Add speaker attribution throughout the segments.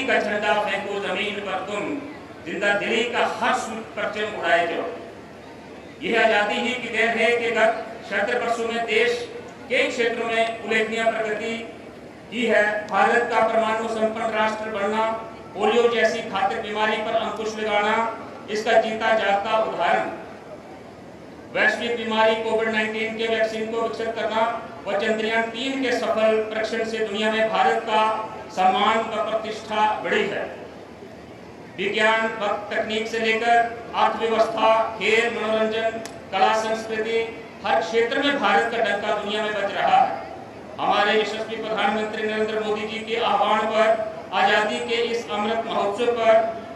Speaker 1: का झंडा फेंको जमीन पर तुम, जिंदा दिली का हर परचम उड़ाए जाओ। यह आजादी ही की देन है कि गत 70 वर्षों में देश कई क्षेत्रों में उल्लेखनीय प्रगति की है। भारत का परमाणु संपन्न राष्ट्र बनना, पोलियो जैसी घातक बीमारी पर अंकुश लगाना इसका जीता जागता उदाहरण। वैश्विक बीमारी कोविड-19 के वैक्सीन को विकसित करना व चंद्रयान 3 के सफल परीक्षण से दुनिया में भारत का सम्मान व प्रतिष्ठा बढ़ी है। विज्ञान व तकनीक से लेकर अर्थव्यवस्था, खेल, मनोरंजन, कला, संस्कृति हर क्षेत्र में भारत का डंका दुनिया में बज रहा है। हमारे यशस्वी प्रधानमंत्री नरेंद्र मोदी जी के आह्वान पर आजादी के इस अमृत महोत्सव पर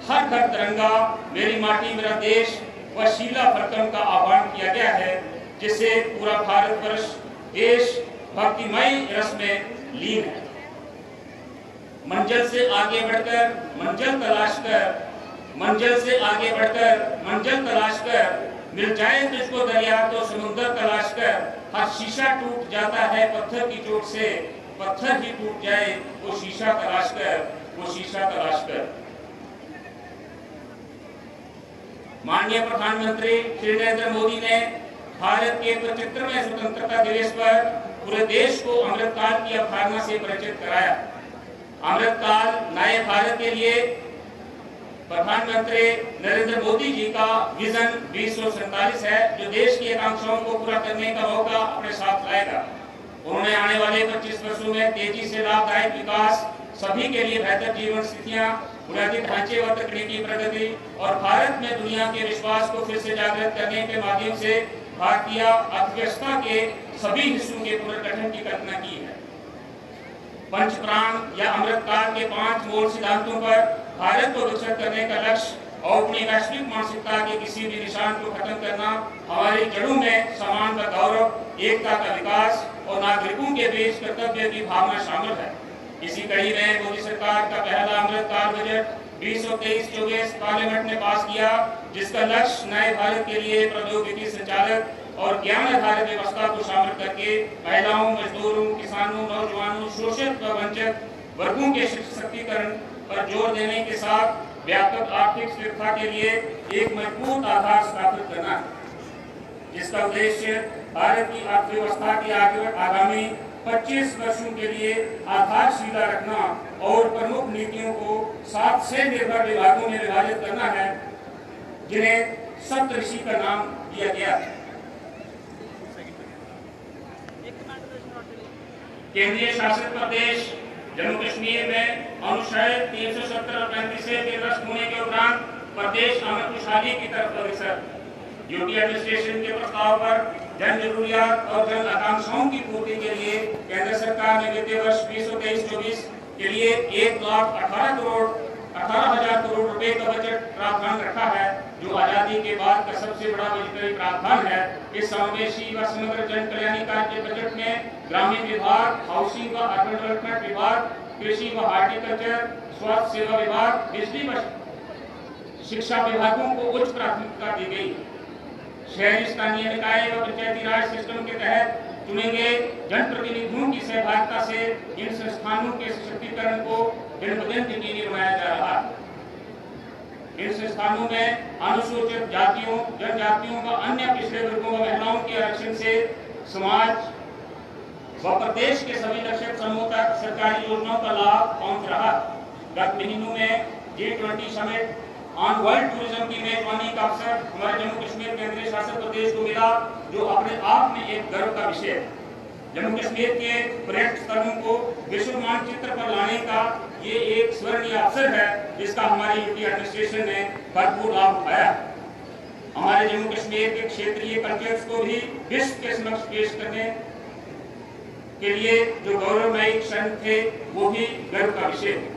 Speaker 1: हर घर तिरंगा, मेरी माटी मेरा देश व शीला फलकम का आह्वान किया गया है, जिससे पूरा भारतवर्ष देश भक्तिमय रस में लीन है। मंजिल से आगे बढ़कर मंजिल तलाश कर, मंजिल से आगे बढ़कर मंजिल तलाश कर, मिल जाए तुझको दरिया तो समुद्र तलाश कर। हर शीशा टूट जाता है पत्थर की चोट से, पत्थर ही टूट जाए वो शीशा तलाश कर, वो शीशा तलाश कर। माननीय प्रधानमंत्री श्री नरेंद्र मोदी ने भारत के 75वें स्वतंत्रता दिवस पर पूरे देश को अमृतकाल की अवधारणा से परिचित कराया। अमृतकाल नए भारत के लिए प्रधानमंत्री नरेंद्र मोदी जी का विजन 2047 है, जो देश की आकांक्षाओं को पूरा करने का मौका अपने साथ लाएगा। उन्होंने आने वाले 25 वर्षों में तेजी से लाभदायक विकास, सभी के लिए बेहतर जीवन स्थितियां, बुनियादी ढांचे व तकनीकी प्रगति और भारत में दुनिया के विश्वास को फिर से जागृत करने के माध्यम से भारतीय अर्थव्यवस्था के सभी हिस्सों के पुनर्गठन की कल्पना की है। पंचप्राण या अमृतकाल के 5 मूल सिद्धांतों पर भारत को विकसित करने का लक्ष्य और अपनी वैश्विक मानसिकता के किसी भी निशान को खत्म करना, हमारी जड़ों में सम्मान का गौरव, एकता का विकास और नागरिकों के बीच कर्तव्य की भावना शामिल है। इसी कड़ी में मोदी सरकार का पहला अमृतकाल बजट 2023-24 पार्लियामेंट ने पास किया, जिसका लक्ष्य नए भारत के लिए प्रौद्योगिकी संचालक और ज्ञान आधारित व्यवस्था को शामिल करके महिलाओं, मजदूरों, किसानों, नौजवानों, शोषित व वंचित वर्गों के सशक्तिकरण पर जोर देने के साथ व्यापक आर्थिक स्थिरता के लिए एक मजबूत आधार स्थापित करना है, जिसका उद्देश्य भारत की अर्थव्यवस्था की आगामी 25 वर्षों के लिए आधारशिला रखना और प्रमुख नीतियों को 7 से निर्भर विभागों में विभाजित करना है, जिन्हें सप्तऋषि का नाम दिया गया है। केंद्रीय शासित प्रदेश जम्मू कश्मीर में अनुच्छेद 370 और 35 से निरस्त होने के उपरांत प्रदेश अमृत खुशहाली की तरफ अग्रसर। यूपी एडमिनिस्ट्रेशन के प्रस्ताव पर जन जरूरियात और जन आकांक्षाओं की पूर्ति के लिए केंद्र सरकार ने वित्तीय वर्ष 2023-24 के लिए 1,18,00,000 करोड़ रुपए का बजट प्रावधान रखा है, जो आजादी के बाद का सबसे बड़ा बजटीय प्रावधान है। इस समावेशी व समग्र जन कल्याणकारी के बजट में ग्रामीण विभाग, हाउसिंग व अर्बन डेवलपमेंट विभाग, कृषि व हार्टिकल्चर, स्वास्थ्य सेवा विभाग, बिजली व शिक्षा विभागों को उच्च प्राथमिकता दी गई। शहरी स्थानीय निकाय व पंचायती राज सिस्टम के तहत चुने गए जनप्रतिनिधियों की सहभागिता से इन संस्थानों के सशक्तिकरण को दिन ब दिन यकीनी बनाया जा रहा है। इन संस्थानों में अनुसूचित जातियों, जनजातियों व अन्य पिछड़े वर्गों व महिलाओं के आरक्षण से समाज व प्रदेश के सभी लक्षित समूह तक सरकारी योजनाओं का लाभ पहुंच रहा। गत महीनों में G20 summit on world tourism की मेजबानी का अवसर हमारे जम्मू कश्मीर केंद्रीय शासित प्रदेश को मिला, जो अपने आप में एक गर्व का विषय है। जम्मू कश्मीर के पर्यटन स्थलों को विश्व मानचित्र पर लाने का ये एक स्वर्णीय अवसर है, जिसका हमारी यूपी एडमिनिस्ट्रेशन ने भरपूर लाभ उठाया। हमारे जम्मू कश्मीर के क्षेत्रीय कल्चर्स को भी विश्व के समक्ष पेश करने के लिए जो गौरवमयी क्षण थे, वो भी गर्व का विषय है।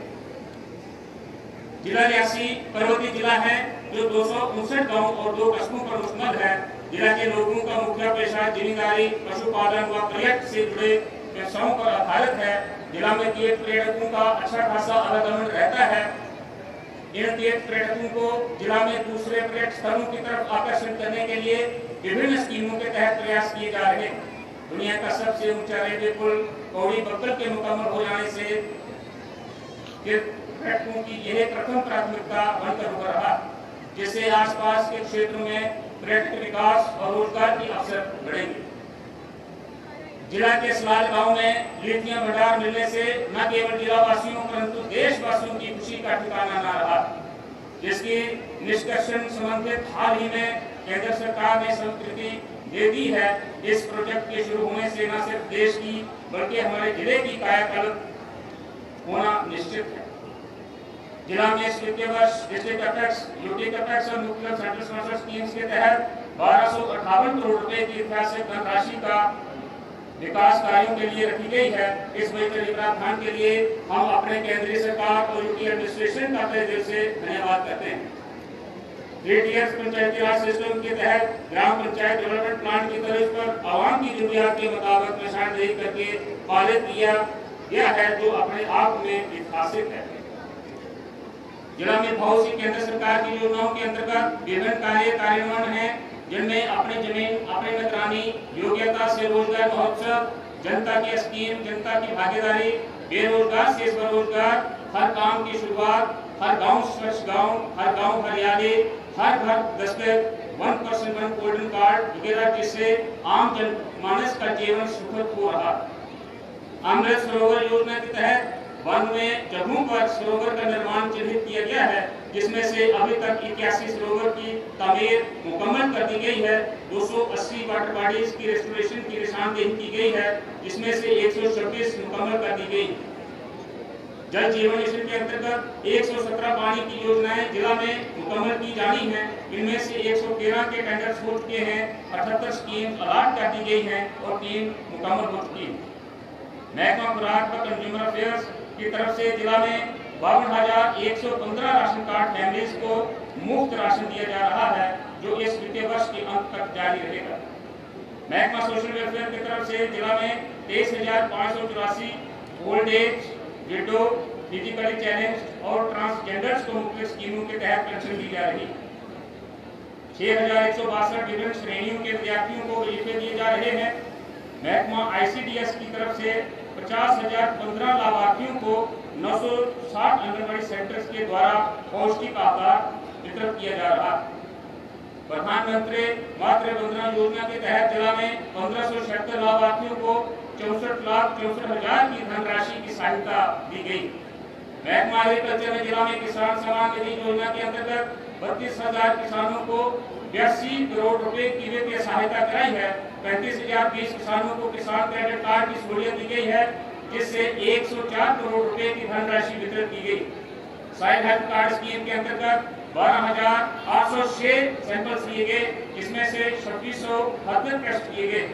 Speaker 1: जिला रियासी पर्वतीय जिला है, जो 259 गांव और 2 कस्बों पर मुश्तमिल है। जिला के लोगों का मुख्य पेशा जमींदारी, पशुपालन व पर्यटन से जुड़े व्यवसायों पर आधारित है। जिला में तीर्थ पर्यटकों का अच्छा खासा आवागमन रहता है। इन तीर्थ पर्यटकों को जिला में दूसरे पर्यटन स्थलों की तरफ आकर्षित करने के लिए विभिन्न स्कीमों के तहत प्रयास किए जा रहे हैं। दुनिया का सबसे ऊंचा रेलवे पुल पौड़ी बक्कल के मुकम्मल हो जाने से पर्यटकों की यह प्रथम प्राथमिकता बनकर उभर रहा, जिससे आसपास के क्षेत्रों में पर्यटक विकास और रोजगार के अवसर बढ़ेंगे। जिला के सलाल गांव में लिथियम भंडार मिलने से न केवल जिलावासियों परंतु देशवासियों की खुशी का ठिकाना न रहा, जिसकी निष्कर्षण संबंधित हाल ही में केंद्र सरकार ने स्वीकृति दे दी है। इस प्रोजेक्ट के शुरू होने से न सिर्फ देश की बल्कि हमारे जिले की कायाकल्प होना निश्चित है। जिला में इस वित्तीय वर्ष डिस्ट्रिक्ट कैपेक्स, यूटी कैपेक्स और मुख्य सेंट्रल स्पॉन्सर स्कीम्स के तहत 1258 करोड़ रुपए की ऐतिहासिक धनराशि का विकास कार्यों के लिए रखी गई है। इस बेहतरीन प्रावधान के लिए हम अपने केंद्रीय सरकार और यूटी एडमिनिस्ट्रेशन का तहे दिल से धन्यवाद करते हैं। 3 टियर्स पंचायती राज सिस्टम के तहत ग्राम पंचायत डेवलपमेंट प्लान की तर्ज पर आवाम की जरूरियात के मुताबिक निशानदेही करके पालित किया गया है, जो अपने आप में ऐतिहासिक है। जिला में बहुत सी केंद्र सरकार की योजनाओं के अंतर्गत विभिन्न कार्यान्वयन है, जिनमें अपनी जमीन अपनी निगरानी, योग्यता से रोजगार महोत्सव, जनता की स्कीम, जनता की भागीदारी, बेरोजगार से स्वरोजगार, हर काम की शुरुआत, हर गांव स्वच्छ गांव, हर गांव हरियाली, हर घर दस्तक, 1% 1 गोल्डन कार्ड वगैरह, जिससे आम जनमानस का जीवन सुखद हो रहा। अमृत सरोवर योजना के तहत 92 जगहों पर सरोवर का निर्माण चिन्हित किया गया है, जिसमें से अभी तक 81 सरोवर की तामीर मुकम्मल कर दी गई है। 280 वाटर बॉडीज की रेस्टोरेशन की निशानदेही की गई है, जिसमें से 126 मुकम्मल कर दी गई। जल जीवन मिशन के अंतर्गत 117 पानी की योजनाएं जिला में मुकम्मल की जानी है। इनमें से 113 के टेंडर्स हो चुके हैं, 78 स्कीम अलॉट कर दी गई है और 3 मुकम्मल हो चुकी है। महकमा खुराक व कंज्यूमर अफेयर्स की तरफ से जिला में 52,115 राशन कार्ड फैमिलीज को मुफ्त राशन दिया जा रहा है, जो इस वित्तीय वर्ष के अंत तक जारी रहेगा। महकमा सोशल वेलफेयर की तरफ से जिला में 23,584 old age, window, physically challenge और ट्रांसजेंडर्स को मुख्य स्कीमों के तहत पेंशन दी जा रही है। 6,162 विभिन्न श्रेणियों के विद्यार्थियों को वजीफे दिए जा रहे हैं। महकमा ICDS की तरफ से 50,015 लाभार्थियों को 960 आंगनबाड़ी सेंटर्स के द्वारा पौष्टिक आहार वितरित किया जा रहा है। प्रधानमंत्री मातृ वंदना योजना के तहत जिला में 1576 लाभार्थियों को 64,64,000 की धनराशि की सहायता दी गई। महकमा एग्रीकल्चर ने जिला में किसान सम्मान निधि योजना के अंतर्गत 32,000 किसानों को 82 करोड़ रुपए की वित्तीय सहायता कराई है। 35,020 किसानों को किसान क्रेडिट कार्ड की सहूलियत दी गई है, जिससे 104 करोड़ रुपए की धनराशि वितरित की गई। साइल हेल्थ कार्ड स्कीम के अंतर्गत 12,806 सैंपल्स लिए गए, जिसमें से 2672 टेस्ट किए गए।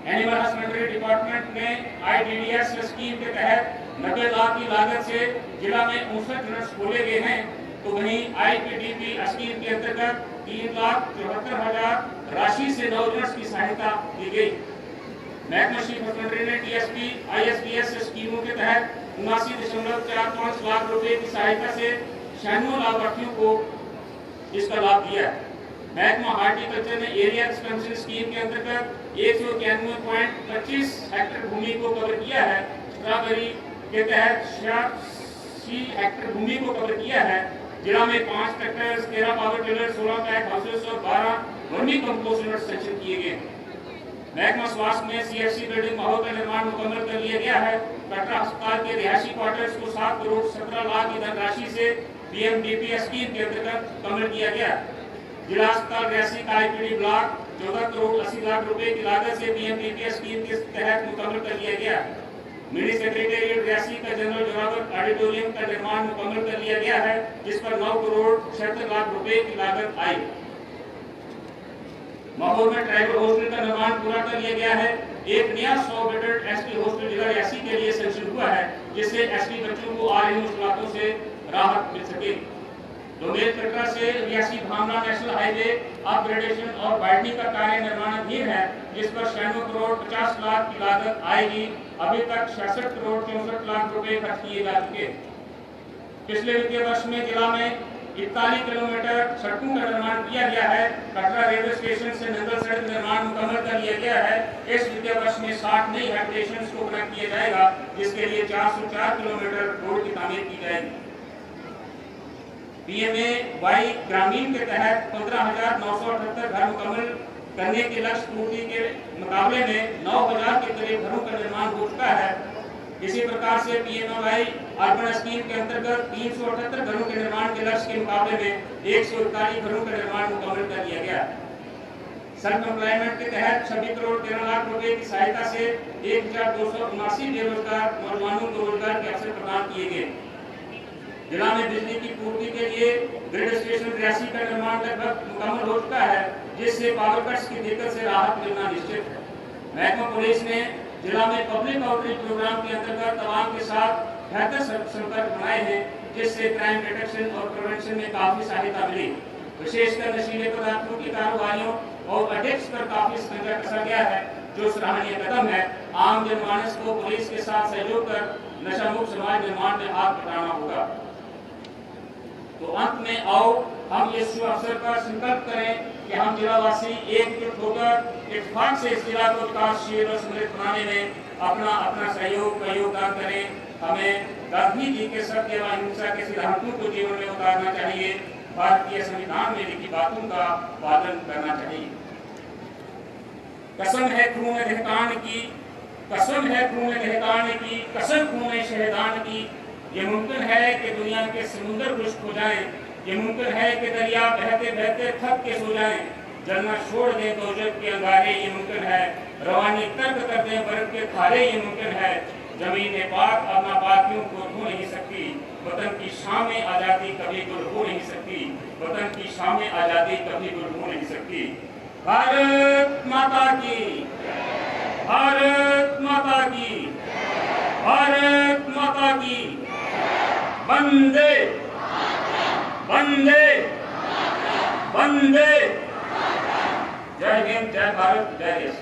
Speaker 1: एनिमल हस्बेंड्री डिपार्टमेंट ने IDDS स्कीम के तहत 90 लाख की लागत से जिला में 59 यूनिट्स खोले गए हैं, तो वहीं IPDP स्कीम के अंतर्गत 3,74,000 राशि से 9 यूनिट्स की सहायता दी गई। महकमा शिप हस्बेंड्री ने TSP ISDS स्कीमों के तहत 79.45 लाख रुपए की सहायता से 96 लाभार्थियों को इसका लाभ दिया है। महकमा हॉर्टिकल्चर ने एरिया एक्सपेंशन स्कीम के अंतर्गत 191.25 हेक्टेयर भूमि को कवर किया है। स्ट्रॉबेरी के तहत 86 हेक्टेयर भूमि को कवर किया है। जिला में 5 tractors, 13 power tiller, 16 pack houses और 12 वर्मी कंपोस्ट यूनिट सेंक्शन किए गए। महकमा स्वास्थ्य में CFC बिल्डिंग माहौल का निर्माण मुकम्मल कर लिया गया है। कटरा अस्पताल के रिहायशी क्वार्टर्स को 7 करोड़ 17 लाख की धनराशि से PMDP स्कीम के अंतर्गत कवर किया गया। जिला अस्पताल रियासी का IPD ब्लॉक 14 करोड़ 80 लाख रुपए की लागत से PMDP स्कीम के तहत मुकम्मल कर लिया गया। मिनी सेक्रेटेरिएट रियासी का जनरल जोरावर ऑडिटोरियम का निर्माण मुकम्मल कर लिया गया है, जिस पर 9 करोड़ 76 लाख रुपए की लागत आई। माहौल में ट्राइबल हॉस्टल का निर्माण पूरा कर लिया गया है। एक नया 100 बेडेड ST हॉस्टल जिला रियासी के लिए सेंक्शन हुआ है, जिससे ST बच्चों को आ रही मुश्किलों से राहत मिल सके। डोमेल कटरा से रियासी भावना नेशनल हाईवे अपग्रेडेशन और वाइडनिंग का कार्य निर्माणाधीन है, जिस पर 96 करोड़ 50 लाख की लागत आएगी। अभी तक 66 करोड़ 64 लाख रुपए खर्च किए जा चुके। पिछले वित्तीय वर्ष में जिला में 41 किलोमीटर सड़कों का निर्माण किया गया है। कटरा रेलवे स्टेशन से नंगल सड़क निर्माण मुकम्मल कर लिया गया है। इस वित्तीय वर्ष में 60 नई हेड स्टेशन को कनेक्ट किया जाएगा, जिसके लिए 404 किलोमीटर रोड की तामीर की जाएगी। PMAY ग्रामीण के तहत 15,978 घर मुकम्मल करने के लक्ष्य पूर्ति के मुकाबले में 9,000 के करीब घरों का निर्माण हो चुका है। इसी प्रकार से PMAY अर्बन स्कीम के अंतर्गत 378 घरों के निर्माण के लक्ष्य के मुकाबले में 141 घरों का निर्माण मुकम्मल कर लिया गया। सेल्फ एम्प्लॉयमेंट के तहत 26 करोड़ 13 लाख रुपए की सहायता से 1,279 बेरोजगार नौजवानों को रोजगार के अवसर प्रदान किए गए। जिला में बिजली की पूर्ति के लिए ग्रिड स्टेशन 83 का निर्माण लगभग मुकम्मल हो चुका है, जिससे पावर कट्स की दिक्कत से राहत मिलना निश्चित है। महकमा पुलिस ने जिला में पब्लिक आउटरीच प्रोग्राम के अंतर्गत आवाम के साथ बेहतर संपर्क बनाए हैं, जिससे क्राइम डिटेक्शन और प्रिवेंशन में काफी सहायता मिली। विशेषकर नशीले पदार्थों की कारोबारियों और एडिक्ट्स पर काफी शिकंजा कसा गया है, जो सराहनीय कदम है। आम जनमानस को पुलिस के साथ सहयोग कर नशा मुक्त समाज निर्माण में हाथ बटाना होगा। तो अंत में आओ हम इस शुभ अवसर पर संकल्प करें कि हम जिलावासी एकजुट होकर इत्तेफाक से इस जिला को विकासशील और समृद्ध बनाने में अपना सहयोग का योगदान करें। हमें गांधी जी के सत्य व अहिंसा के सिद्धांतों को जीवन में उतारना चाहिए। भारतीय संविधान में लिखी बातों का पालन करना चाहिए। कसम है खून दहकान की, कसम है खून दहकान की, कसम खून शहीदान की। ये मुमकिन है कि दुनिया के समुद्र खुश्क हो जाएं, ये मुमकिन है कि दरिया बहते बहते थक के सो जाएं, जलना छोड़ दें दोजख के अंगारे, ये मुमकिन है रवानी तर्क कर दें बर्फ के खारे, ये मुमकिन है जमीन पाक अब नापाकियों को धो नहीं सकती। वतन की शाम में आज़ादी कभी गुल हो नहीं सकती, वतन की शाम में आज़ादी कभी गुल हो नहीं सकती। भारत माता की, भारत माता की, भारत माता की। वंदे वंदे वंदे। जय हिंद, जय भारत, जय देश।